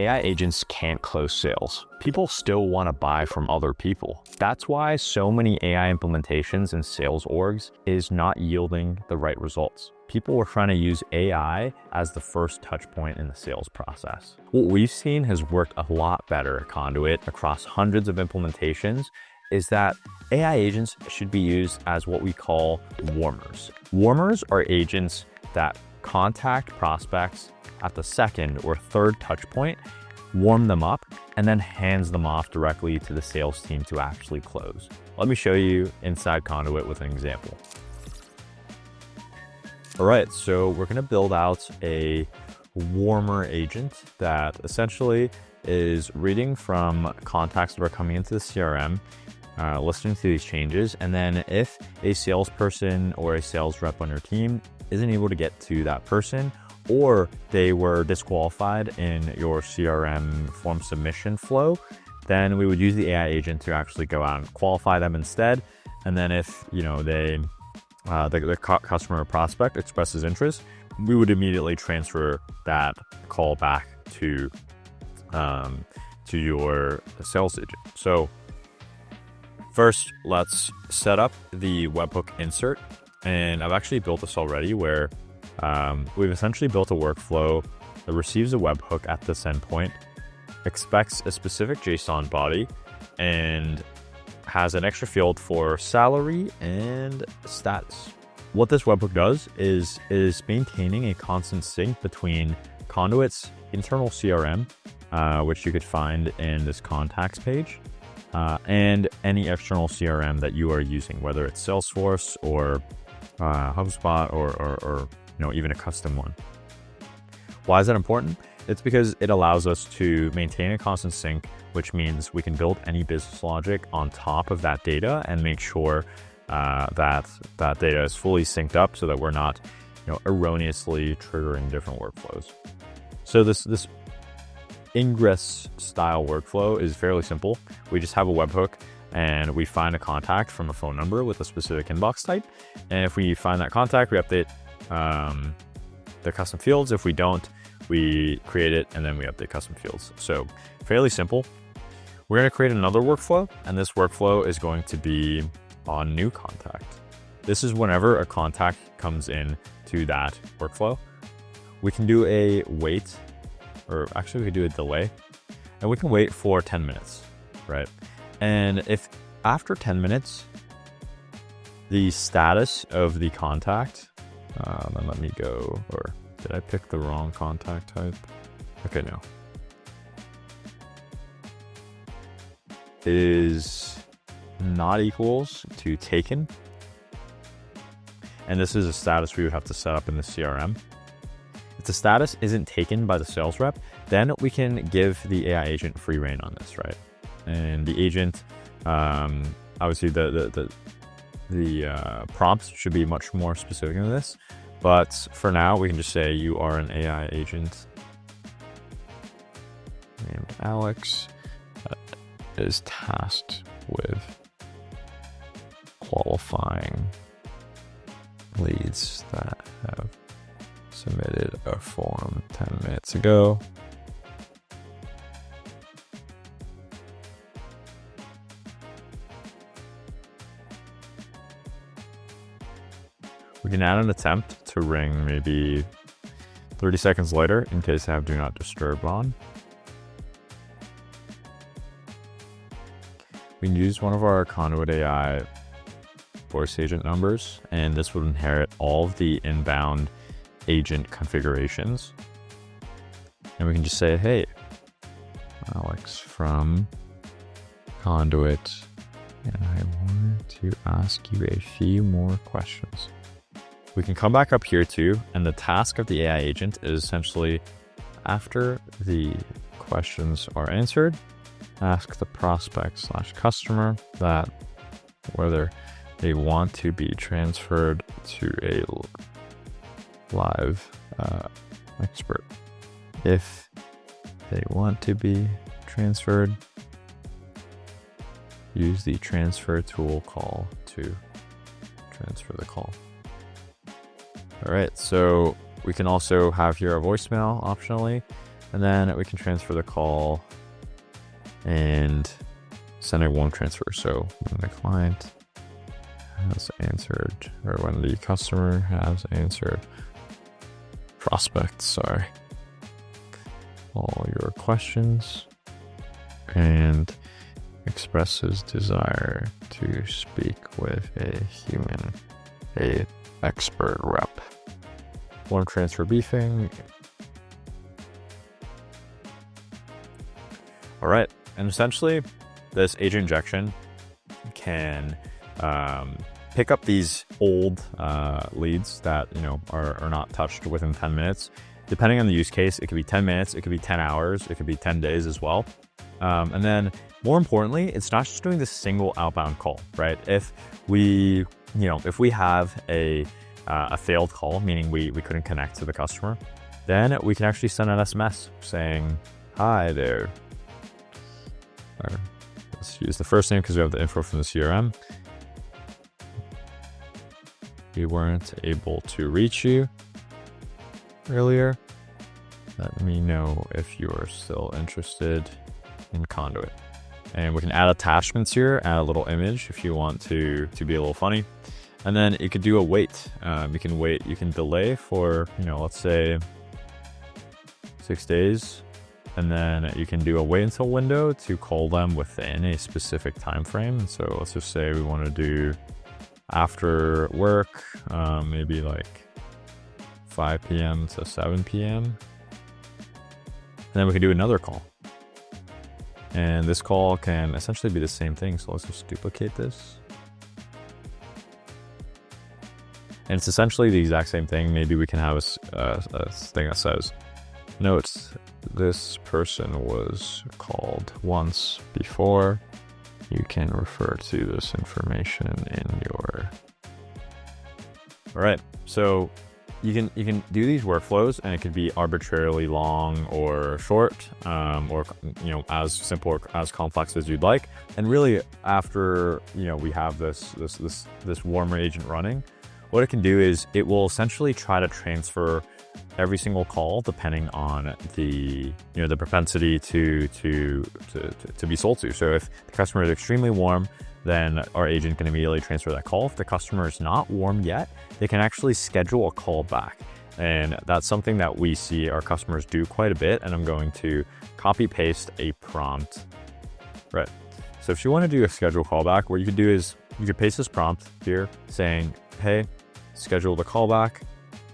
AI agents can't close sales. People still want to buy from other people. That's why so many AI implementations in sales orgs is not yielding the right results. People were trying to use AI as the first touch point in the sales process. What we've seen has worked a lot better at Conduit across hundreds of implementations is that AI agents should be used as what we call warmers. Warmers are agents that contact prospects at the second or third touch point, warm them up, and then hands them off directly to the sales team to actually close. Let me show you inside Conduit with an example. All right, so we're gonna build out a warmer agent that essentially is reading from contacts that are coming into the CRM, listening to these changes, and then if a salesperson or a sales rep on your team isn't able to get to that person, or they were disqualified in your CRM form submission flow, then we would use the AI agent to actually go out and qualify them instead. And then if the customer or prospect expresses interest, we would immediately transfer that call back to your sales agent. So first, let's set up the webhook insert. And I've actually built this already where we've essentially built a workflow that receives a webhook at this endpoint, expects a specific JSON body, and has an extra field for salary and status. What this webhook does is maintaining a constant sync between Conduit's internal CRM, which you could find in this contacts page, and any external CRM that you are using, whether it's Salesforce or HubSpot or even a custom one. Why is that important? It's because it allows us to maintain a constant sync, which means we can build any business logic on top of that data and make sure that data is fully synced up so that we're not erroneously triggering different workflows. So this ingress style workflow is fairly simple. We just have a webhook and we find a contact from a phone number with a specific inbox type. And if we find that contact, we update the custom fields. If we don't, we create it and then we update custom fields. So fairly simple. We're going to create another workflow, and this workflow is going to be on new contact. This is whenever a contact comes in to that workflow. We can do a wait, or actually we could do a delay, and we can wait for 10 minutes, right? And if after 10 minutes, the status of the contact, then let me go, or did I pick the wrong contact type? Okay, no. Is not equals to taken. And this is a status we would have to set up in the CRM. If the status isn't taken by the sales rep, then we can give the AI agent free rein on this, right? And the agent, obviously the prompts should be much more specific than this. But for now, we can just say you are an AI agent named Alex that is tasked with qualifying leads that have submitted a form 10 minutes ago. We can add an attempt to ring maybe 30 seconds later in case I have do not disturb on. We can use one of our Conduit AI voice agent numbers, and this would inherit all of the inbound agent configurations. And we can just say, hey, Alex from Conduit, and I wanted to ask you a few more questions. We can come back up here too, and the task of the AI agent is essentially after the questions are answered, ask the prospect / customer that whether they want to be transferred to a live expert. If they want to be transferred, use the transfer tool call to transfer the call. All right, so we can also have here a voicemail optionally. And then we can transfer the call and send a warm transfer. So when the client has answered, or when the customer has answered, prospect, sorry, all your questions and expresses desire to speak with a human, a expert rep. Warm transfer briefing. All right, and essentially this agent injection can pick up these old leads that are not touched within 10 minutes. Depending on the use case, it could be 10 minutes, it could be 10 hours, it could be 10 days as well. And then more importantly, it's not just doing this single outbound call, right? If we have a failed call, meaning we couldn't connect to the customer, then we can actually send an SMS saying, "Hi there." Let's use the first name because we have the info from the CRM. "We weren't able to reach you earlier. Let me know if you're still interested in Conduit." And we can add attachments here, add a little image if you want to be a little funny. And then you could do a wait. You can delay for, let's say 6 days. And then you can do a wait until window to call them within a specific time frame. So let's just say we want to do after work, maybe like 5 p.m. to 7 p.m. And then we can do another call. And this call can essentially be the same thing. So let's just duplicate this. And it's essentially the exact same thing. Maybe we can have a thing that says, "Notes, this person was called once before. You can refer to this information in your..." All right, so you can do these workflows, and it could be arbitrarily long or short, or as simple or as complex as you'd like. And really, after we have this warmer agent running, what it can do is it will essentially try to transfer every single call depending on the the propensity to be sold to. So if the customer is extremely warm, then our agent can immediately transfer that call. If the customer is not warm yet, they can actually schedule a call back. And that's something that we see our customers do quite a bit. And I'm going to copy paste a prompt. Right. So if you want to do a schedule callback, what you could do is you could paste this prompt here saying, "Hey, schedule the callback.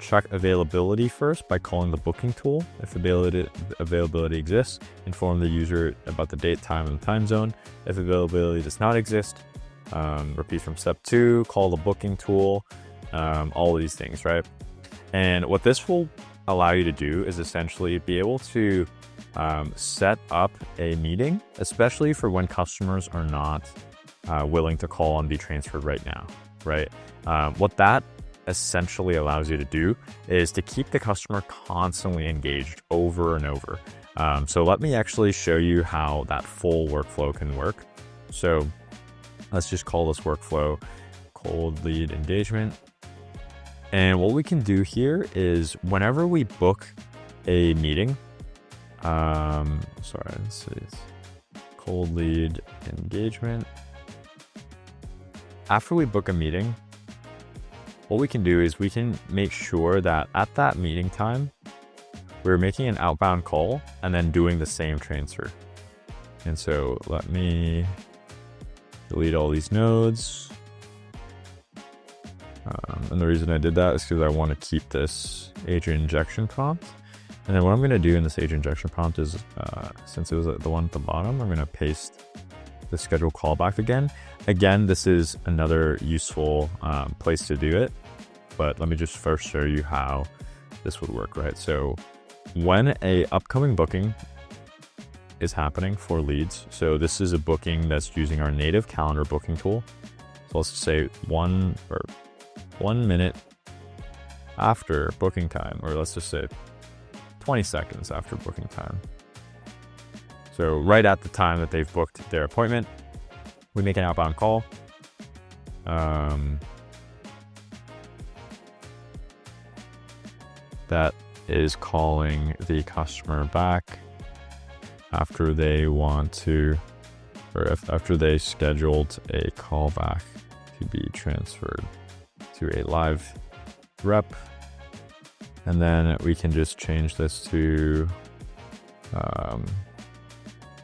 Check availability first by calling the booking tool. If availability exists, inform the user about the date, time, and time zone. If availability does not exist, repeat from step 2, call the booking tool," all of these things, right? And what this will allow you to do is essentially be able to set up a meeting, especially for when customers are not willing to call and be transferred right now, right? What that essentially allows you to do is to keep the customer constantly engaged over and over. So let me actually show you how that full workflow can work. So let's just call this workflow cold lead engagement. And what we can do here is whenever we book a meeting, let's see, it's cold lead engagement. After we book a meeting, what we can do is we can make sure that at that meeting time, we're making an outbound call and then doing the same transfer. And so let me delete all these nodes. And the reason I did that is because I want to keep this agent injection prompt. And then what I'm going to do in this agent injection prompt is, since it was the one at the bottom, I'm going to paste the schedule callback again. Again, this is another useful place to do it, but let me just first show you how this would work, right? So when a upcoming booking is happening for leads, so this is a booking that's using our native calendar booking tool. So let's say 1 minute after booking time, or let's just say 20 seconds after booking time. So right at the time that they've booked their appointment, we make an outbound call. That is calling the customer back after they want to, or after they scheduled a callback to be transferred to a live rep. And then we can just change this to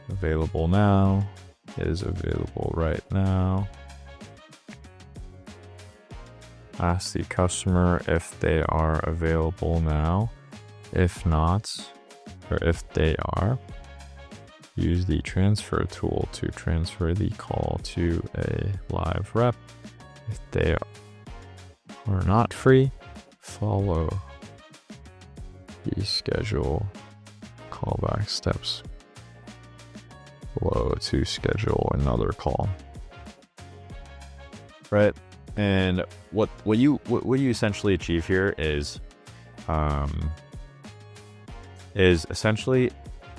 available now, is available right now. Ask the customer if they are available now. If not, or if they are, use the transfer tool to transfer the call to a live rep. If they are not free, follow the schedule callback steps below to schedule another call. Right? And what you essentially achieve here is essentially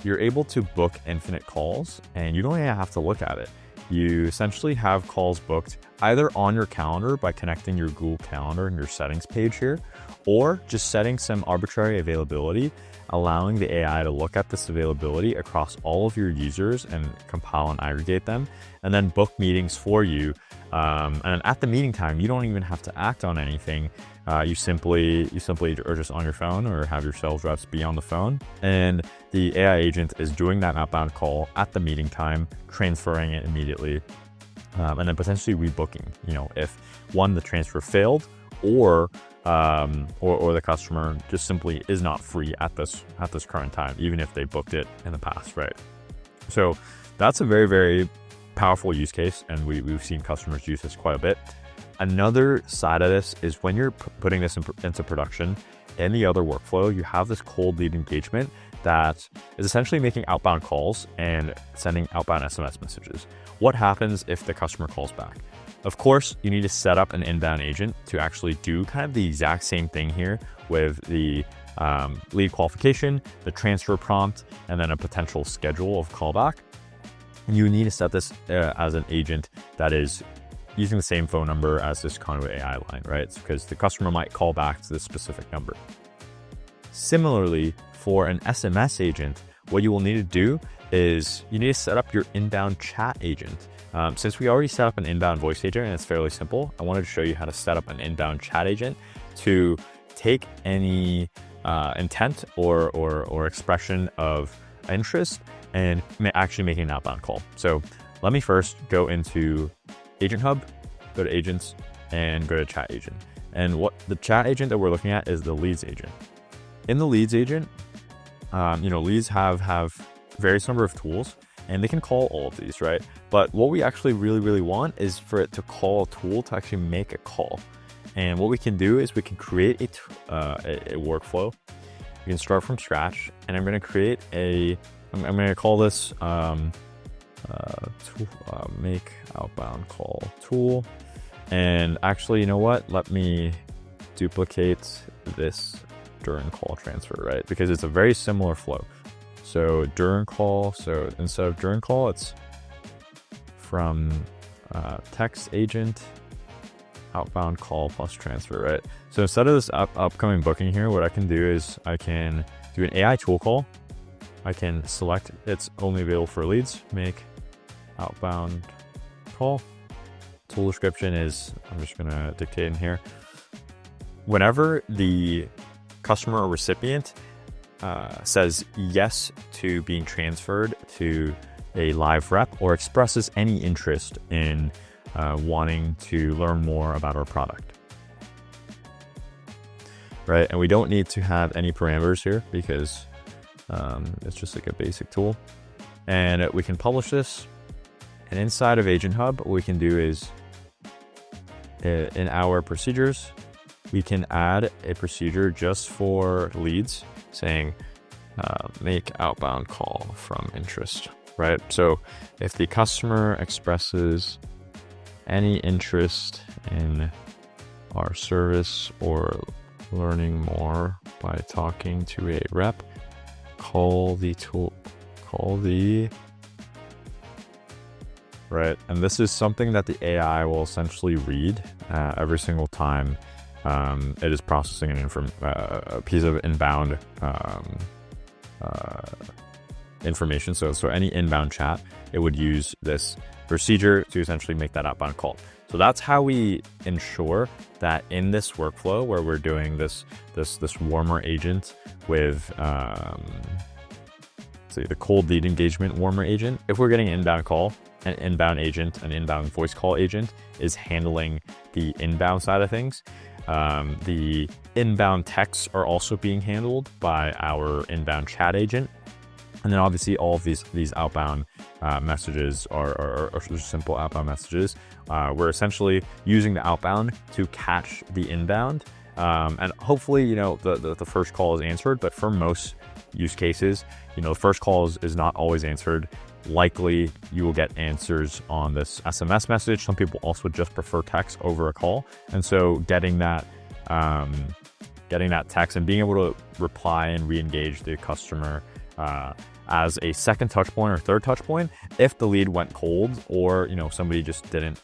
you're able to book infinite calls, and you don't even have to look at it. You essentially have calls booked either on your calendar by connecting your Google Calendar and your settings page here, or just setting some arbitrary availability, allowing the AI to look at this availability across all of your users and compile and aggregate them, and then book meetings for you. And at the meeting time, you don't even have to act on anything. You simply are just on your phone, or have your sales reps be on the phone, and the AI agent is doing that outbound call at the meeting time, transferring it immediately, and then potentially rebooking. If the transfer failed, or the customer just simply is not free at this current time, even if they booked it in the past, right? So that's a very, very powerful use case, and we've seen customers use this quite a bit. Another side of this is when you're putting this into production, in the other workflow, you have this cold lead engagement that is essentially making outbound calls and sending outbound SMS messages. What happens if the customer calls back? Of course, you need to set up an inbound agent to actually do kind of the exact same thing here with the lead qualification, the transfer prompt, and then a potential schedule of callback. And you need to set this as an agent that is using the same phone number as this Conduit AI line, right? It's because the customer might call back to this specific number. Similarly, for an SMS agent, what you will need to do is you need to set up your inbound chat agent. Since we already set up an inbound voice agent and it's fairly simple, I wanted to show you how to set up an inbound chat agent to take any intent or expression of interest and actually making an outbound call. So let me first go into Agent Hub, go to Agents, and go to Chat Agent. And what the chat agent that we're looking at is the Leads agent. In the Leads agent, leads have various number of tools, and they can call all of these, right? But what we actually really, really want is for it to call a tool to actually make a call. And what we can do is we can create a workflow. We can start from scratch, and I'm going to create I'm going to call this make outbound call tool. And actually, you know what? Let me duplicate this during call transfer, right? Because it's a very similar flow. So during call, so instead of during call, it's from text agent, outbound call plus transfer, right? So instead of this upcoming booking here, what I can do is I can do an AI tool call. I can select it's only available for leads, make outbound call. Tool description is, I'm just going to dictate in here. Whenever the customer or recipient says yes to being transferred to a live rep or expresses any interest in wanting to learn more about our product, right? And we don't need to have any parameters here because it's just like a basic tool. And we can publish this. And inside of Agent Hub, what we can do is in our procedures, we can add a procedure just for leads saying make outbound call from interest, right? So if the customer expresses any interest in our service or learning more by talking to a rep, call the right. And this is something that the AI will essentially read every single time it is processing a piece of inbound information. So any inbound chat, it would use this procedure to essentially make that outbound call. So that's how we ensure that in this workflow where we're doing this warmer agent with say the cold lead engagement warmer agent, if we're getting an inbound call, an inbound agent, an inbound voice call agent is handling the inbound side of things. The inbound texts are also being handled by our inbound chat agent. And then obviously all of these outbound messages are simple outbound messages. We're essentially using the outbound to catch the inbound. And hopefully, you know, the first call is answered, but for most use cases, you know, the first call is not always answered. Likely you will get answers on this SMS message. Some people also just prefer text over a call. And so getting that text and being able to reply and re-engage the customer as a second touch point or third touch point, if the lead went cold or, you know, somebody just didn't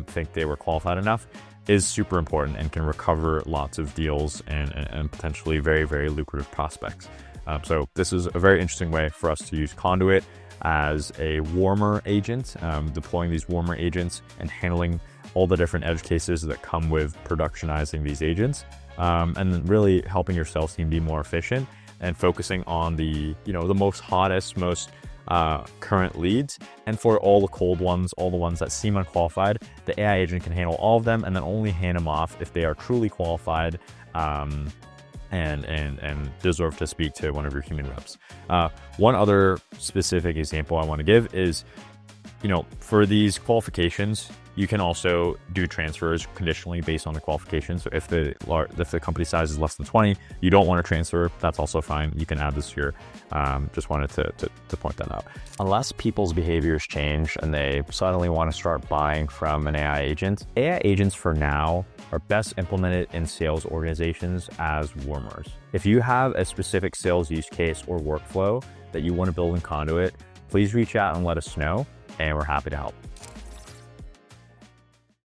think they were qualified enough, is super important and can recover lots of deals and potentially very, very lucrative prospects. So this is a very interesting way for us to use Conduit as a warmer agent, deploying these warmer agents and handling all the different edge cases that come with productionizing these agents, and really helping your sales team be more efficient and focusing on the most hottest, most current leads. And for all the cold ones, all the ones that seem unqualified, the AI agent can handle all of them and then only hand them off if they are truly qualified and deserve to speak to one of your human reps. One other specific example I want to give is, you know, for these qualifications, you can also do transfers conditionally based on the qualifications. So if the company size is less than 20, you don't want to transfer, that's also fine. You can add this here. Just wanted to point that out. Unless people's behaviors change and they suddenly want to start buying from an AI agent for now are best implemented in sales organizations as warmers. If you have a specific sales use case or workflow that you want to build in Conduit, please reach out and let us know, and we're happy to help.